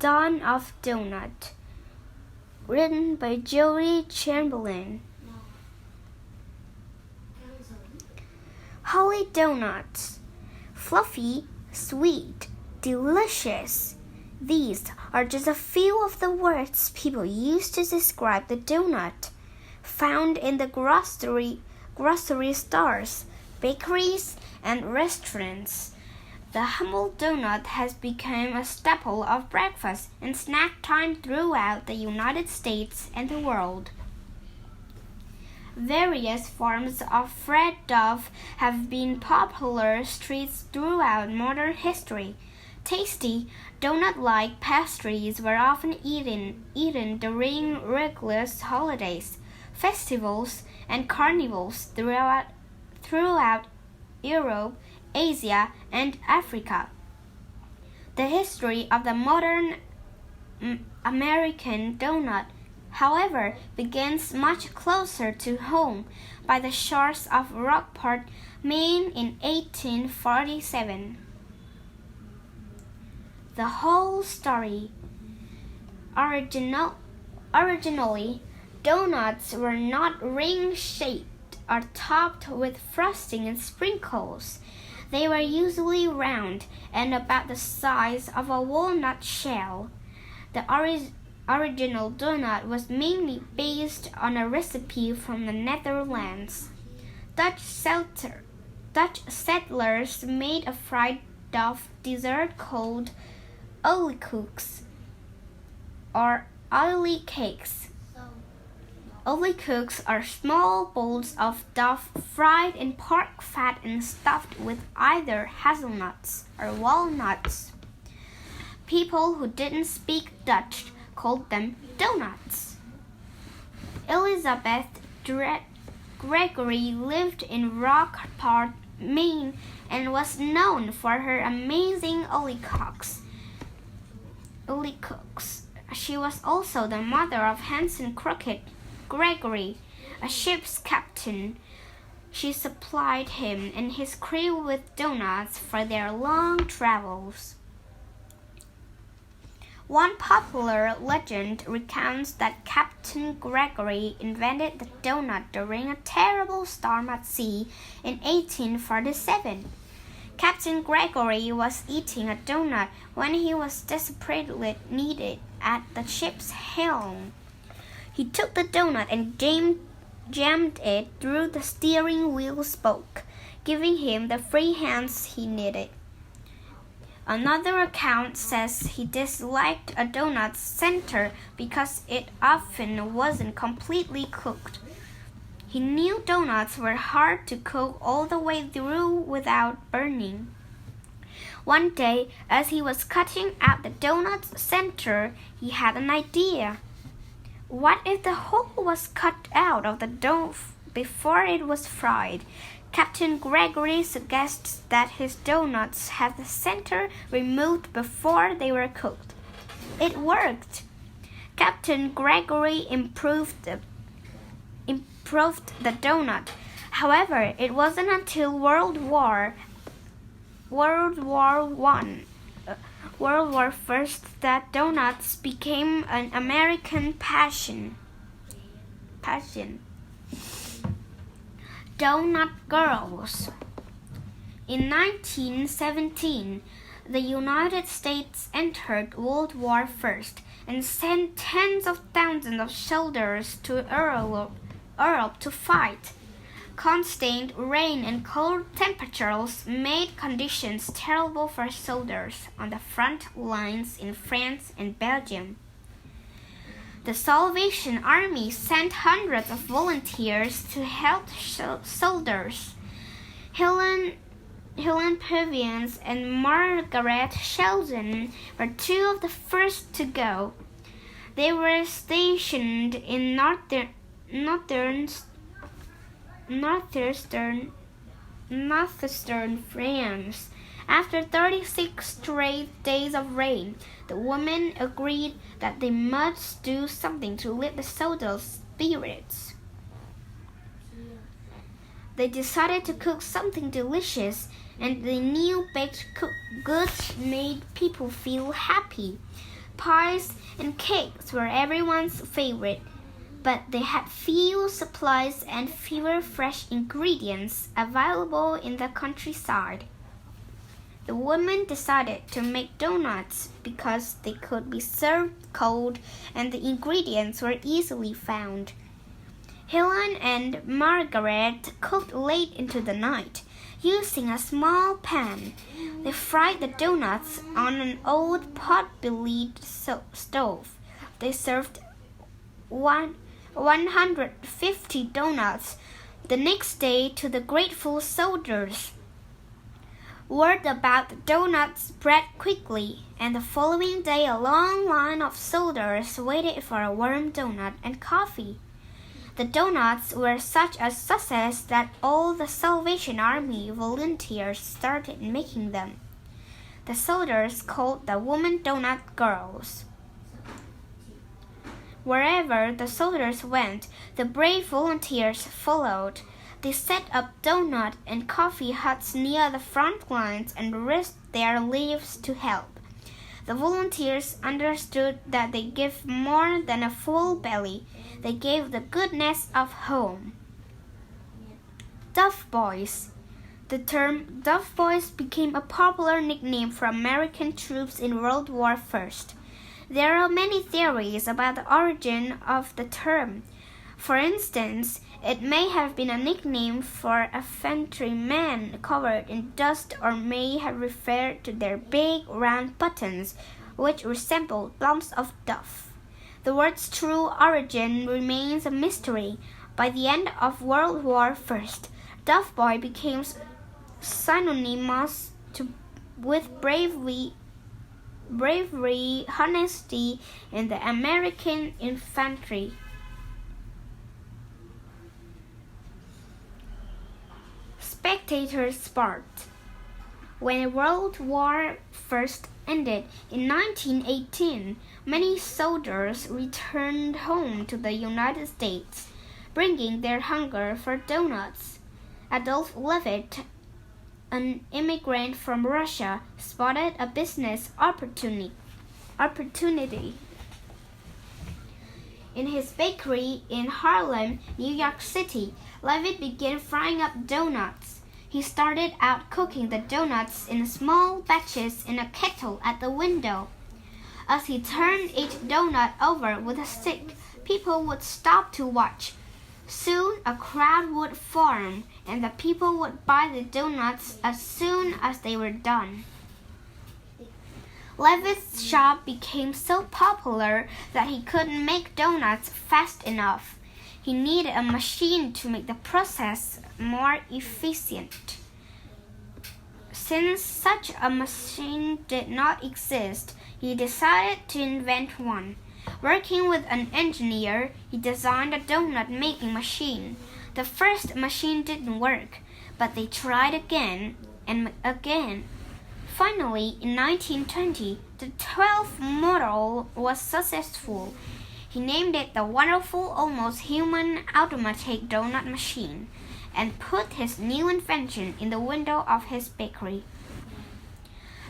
Dawn of Doughnut, written by Jodie Chamberlain. Holly doughnuts. Fluffy, sweet, delicious. These are just a few of the words people use to describe the doughnut, found in the grocery stores, bakeries, and restaurants. The humble doughnut has become a staple of breakfast and snack time throughout the United States and the world. Various forms of fried dough have been popular treats throughout modern history. Tasty, donut-like pastries were often eaten during religious holidays, festivals, and carnivals throughout Europe, Asia, and Africa. The history of the modern American donut, however, begins much closer to home by the shores of Rockport, Maine in 1847. The whole story. Originally, donuts were not ring-shaped or topped with frosting and sprinkles. They were usually round and about the size of a walnut shell. The original donut was mainly based on a recipe from the Netherlands. Dutch settlers made a fried dough dessert called oliekoeks or olie cakes. Oliekoeks are small balls of dough fried in pork fat and stuffed with either hazelnuts or walnuts. People who didn't speak Dutch called them donuts. Elizabeth Gregory lived in Rockport, Maine, and was known for her amazing oliekoeks. She was also the mother of Hanson Crockett Gregory, a ship's captain. She supplied him and his crew with doughnuts for their long travels. One popular legend recounts that Captain Gregory invented the doughnut during a terrible storm at sea in 1847. Captain Gregory was eating a doughnut when he was desperately needed at the ship's helm. He took the doughnut and jammed it through the steering wheel spoke, giving him the free hands he needed. Another account says he disliked a doughnut's center because it often wasn't completely cooked. He knew doughnuts were hard to cook all the way through without burning. One day, as he was cutting out the doughnut's center, he had an idea. What if the whole was cut out of the dough before it was fried? Captain Gregory suggests that his doughnuts have the center removed before they were cooked. It worked. Captain Gregory improved the doughnut. However, it wasn't until World War I that doughnuts became an American passion. Doughnut girls. In 1917, the United States entered World War I and sent tens of thousands of soldiers to Europe to fight. Constant rain and cold temperatures made conditions terrible for soldiers on the front lines in France and Belgium. The Salvation Army sent hundreds of volunteers to help soldiers. Helen Purviance and Margaret Sheldon were two of the first to go. They were stationed in northeastern France. After 36 straight days of rain, the women agreed that they must do something to lift the soldiers' spirits. They decided to cook something delicious, and the new baked goods made people feel happy. pies, and cakes were everyone's favorite, but they had few supplies and fewer fresh ingredients available in the countryside. The women decided to make doughnuts because they could be served cold and the ingredients were easily found. Helen and Margaret cooked late into the night. Using a small pan, they fried the doughnuts on an old pot-bellied stove. They served 150 doughnuts the next day to the grateful soldiers. Word about the doughnuts spread quickly, and the following day a long line of soldiers waited for a warm doughnut and coffee. The doughnuts were such a success that all the Salvation Army volunteers started making them. The soldiers called the women doughnut girls. Wherever the soldiers went, the brave volunteers followed. They set up doughnut and coffee huts near the front lines and risked their lives to help. The volunteers understood that they gave more than a full belly. They gave the goodness of home. Duff Boys. The term Duff Boys became a popular nickname for American troops in World War I. There are many theories about the origin of the term. For instance, it may have been a nickname for infantrymen covered in dust or may have referred to their big round buttons, which resembled lumps of duff. The word's true origin remains a mystery. By the end of World War I, Duff Boy became synonymous with bravery, honesty in the American infantry. Spectator sport. When World War I ended in 1918, many soldiers returned home to the United States, bringing their hunger for doughnuts. Adolf Levitt, an immigrant from Russia, spotted a business opportunity. In his bakery in Harlem, New York City, Levitt began frying up doughnuts. He started out cooking the doughnuts in small batches in a kettle at the window. As he turned each doughnut over with a stick, people would stop to watch. Soon a crowd would form, and the people would buy the doughnuts as soon as they were done. Levitt's shop became so popular that he couldn't make doughnuts fast enough. He needed a machine to make the process more efficient. Since such a machine did not exist, he decided to invent one. Working with an engineer, he designed a doughnut-making machine. The first machine didn't work, but they tried again and again. Finally, in 1920, the 12th model was successful. He named it the wonderful, almost human automatic doughnut machine and put his new invention in the window of his bakery.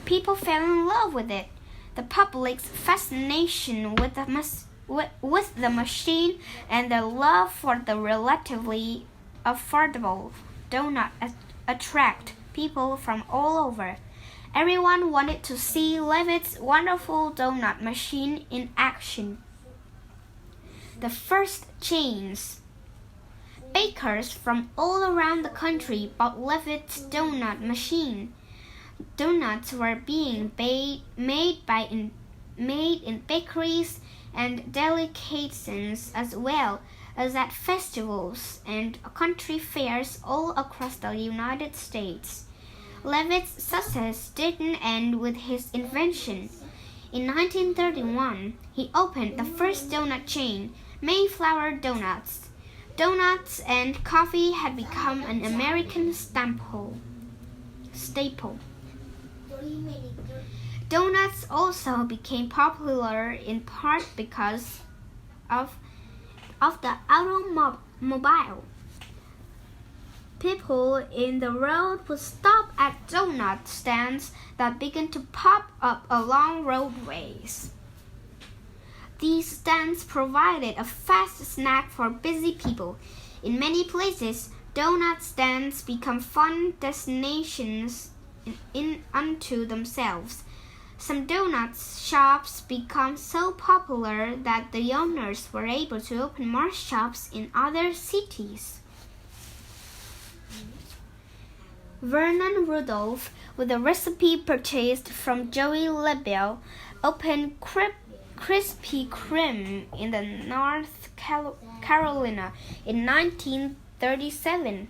People fell in love with it. The public's fascination with the machine and their love for the relatively affordable doughnut attract people from all over. Everyone wanted to see Levitt's wonderful doughnut machine in action. The first chains. Bakers from all around the country bought Levitt's doughnut machine. Doughnuts were being made in bakeries and delicatessens as well as at festivals and country fairs all across the United States. Levitt's success didn't end with his invention. In 1931, he opened the first doughnut chain, Mayflower Doughnuts. Doughnuts and coffee had become an American staple. Doughnuts also became popular in part because of the automobile. People in the road would stop at doughnut stands that began to pop up along roadways. These stands provided a fast snack for busy people. In many places, donut stands become fun destinations in unto themselves. Some donut shops become so popular that the owners were able to open more shops in other cities. Vernon Rudolph, with a recipe purchased from Joey Lebel, opened Krispy Kreme in the North Carolina in 1937.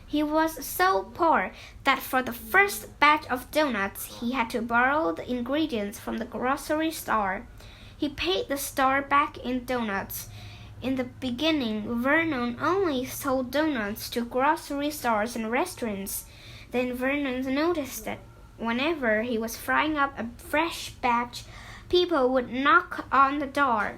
He was so poor that for the first batch of donuts he had to borrow the ingredients from the grocery store. He paid the store back in donuts. In the beginning, Vernon only sold donuts to grocery stores and restaurants. Then Vernon noticed that whenever he was frying up a fresh batch, people would knock on the door.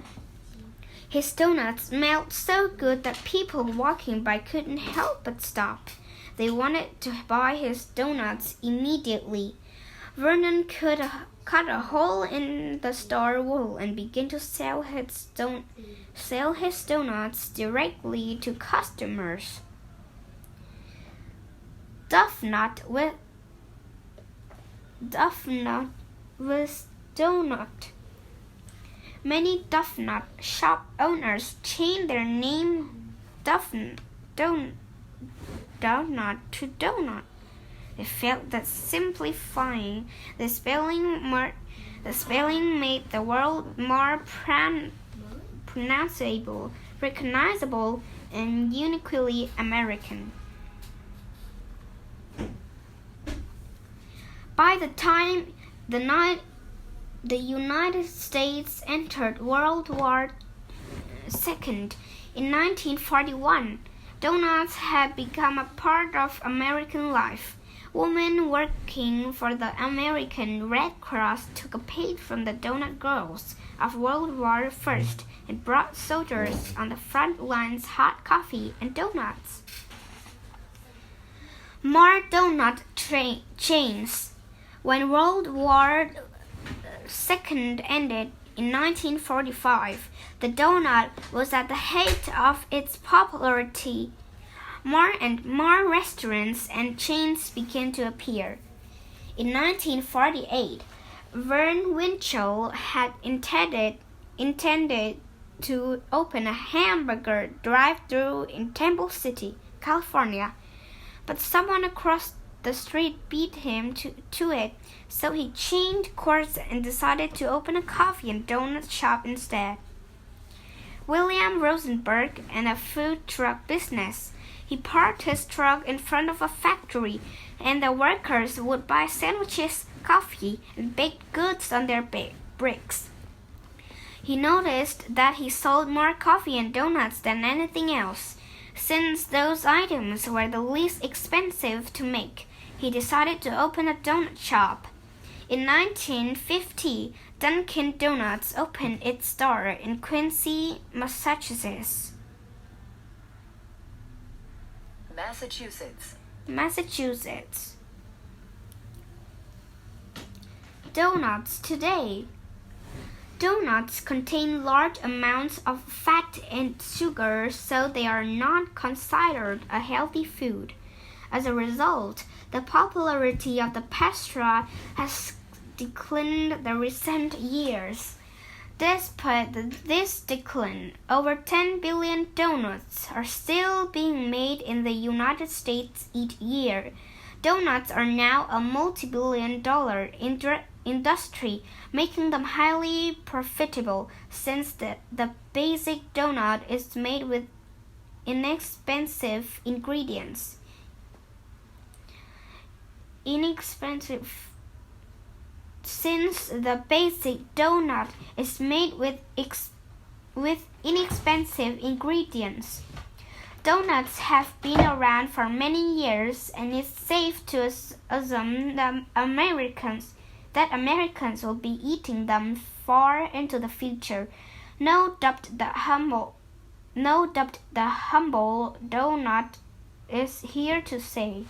His donuts smelled so good that people walking by couldn't help but stop. They wanted to buy his donuts immediately. Vernon cut a hole in the store wall and began to sell his donuts directly to customers. Doughnut with doughnut. Many doughnut shop owners changed their name doughnut to donut. They felt that simplifying the spelling made the word more pronounceable, recognizable, and uniquely American. By the time the United States entered World War II in 1941, donuts had become a part of American life. Women working for the American Red Cross took a page from the donut girls of World War I and brought soldiers on the front lines hot coffee and donuts. More donut chains. When World War II ended in 1945, the donut was at the height of its popularity. More and more restaurants and chains began to appear. In 1948, Vern Winchell had intended to open a hamburger drive-thru in Temple City, California, but someone across the street beat him to it, so he changed course and decided to open a coffee and donut shop instead. William Rosenberg and a food truck business. He parked his truck in front of a factory, and the workers would buy sandwiches, coffee, and baked goods on their bricks. He noticed that he sold more coffee and donuts than anything else. Since those items were the least expensive to make, he decided to open a donut shop. In 1950, Dunkin' Donuts opened its store in Quincy, Massachusetts. Donuts today. Donuts contain large amounts of fat and sugar, so they are not considered a healthy food. As a result, the popularity of the pastry has declined in the recent years. Despite this decline, over 10 billion donuts are still being made in the United States each year. Donuts are now a multi-billion-dollar industry, making them highly profitable since the basic donut is made with inexpensive ingredients. Since the basic donut is made with inexpensive ingredients. Donuts have been around for many years, and it's safe to assume that Americans will be eating them far into the future. No doubt the humble donut is here to stay.